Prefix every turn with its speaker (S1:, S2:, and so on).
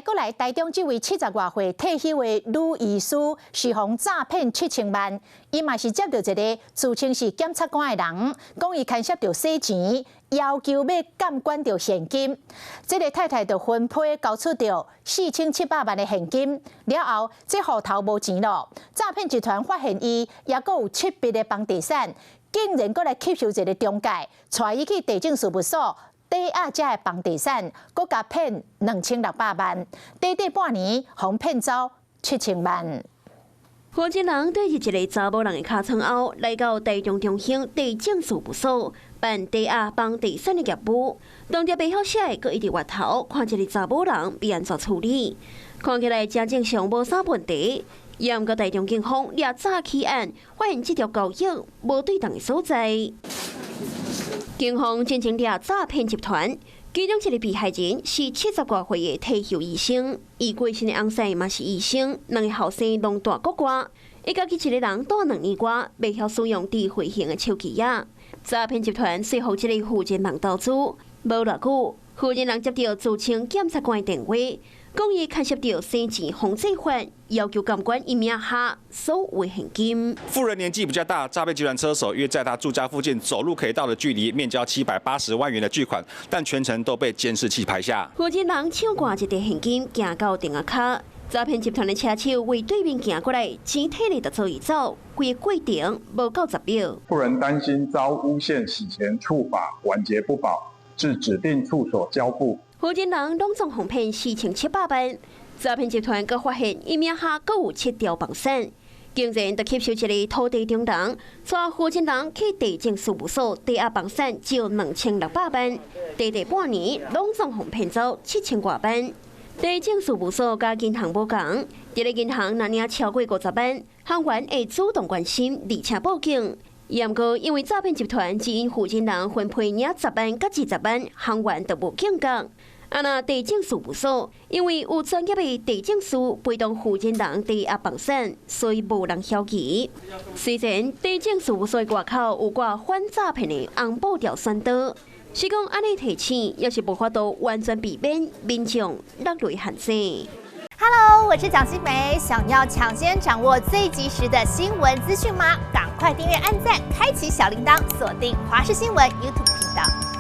S1: 过来，台中这位70多岁退休的女医师是防诈骗7000万，伊嘛是接到一个自称是检察官的人，讲伊牵涉到洗钱，要求要监管到现金。这个太太就分批交出到4700万的现金，了后这户头无钱咯。诈骗集团发现伊也阁有7笔的房地产，竟然阁来吸收一个中介，带伊去地政事务所。抵押这的房地产，佮甲骗2600万，短半年，互骗走7000万。
S2: 何金人对一个查某人的尻川后，来到台中中兴地政事务所办抵押房地产的业务。当着背后写的，佮一直外头看这个查某人要安怎处理，看起来真正上无啥问题。也毋过台中警方掠诈起案，发现这条交易无对等的所在。警方进行掠诈骗集团，其中一个被害人是70多岁的退休医生，伊过身的翁婿嘛是医生，两个后生拢大国外，伊家己一个人住2年外，袂晓使用智慧型的手机啊。诈骗集团随后这个负责人投资，无偌久，负责人接到自称检察官的电话。讲伊牵涉到洗钱防治法，要求监管伊名下所有现金。
S3: 富人年纪比较大，诈骗集团车手约在他住家附近走路可以到的距离面交780万元的巨款，但全程都被监视器拍下。
S2: 负责人抢挂一沓现金，行到电话卡，诈骗集团的车手为对面行过来，钱摕了就做伊走，规个过程无够10秒。
S4: 富人担心遭诬陷洗钱处罚，晚节不保，至指定处所交付。
S2: 负责人拢总哄骗4700万，诈骗集团阁发现伊名下阁有7条房产，竟然就吸收一个土地中人，带负责人去地政事务所抵押房产借2600万，短半年拢总哄骗走7000多万。地政事务所甲银行无共，这个银行若领超过50万，行员会主动关心而且报警。也毋过，因为诈骗集团只因负责人分配领10万甲20万，行员就无警觉。那地政事务所因为有专业的地政师陪同负责人抵押房产，所以无人晓奇。虽然地政事务所外口有挂反诈骗的红布条宣导，是讲安尼提醒，也是无法度完全避免民众落雷陷阱。
S5: Hello， 我是蒋欣梅。想要抢先掌握最及时的新闻资讯吗？赶快订阅、按赞、开启小铃铛，锁定华视新闻 YouTube 频道。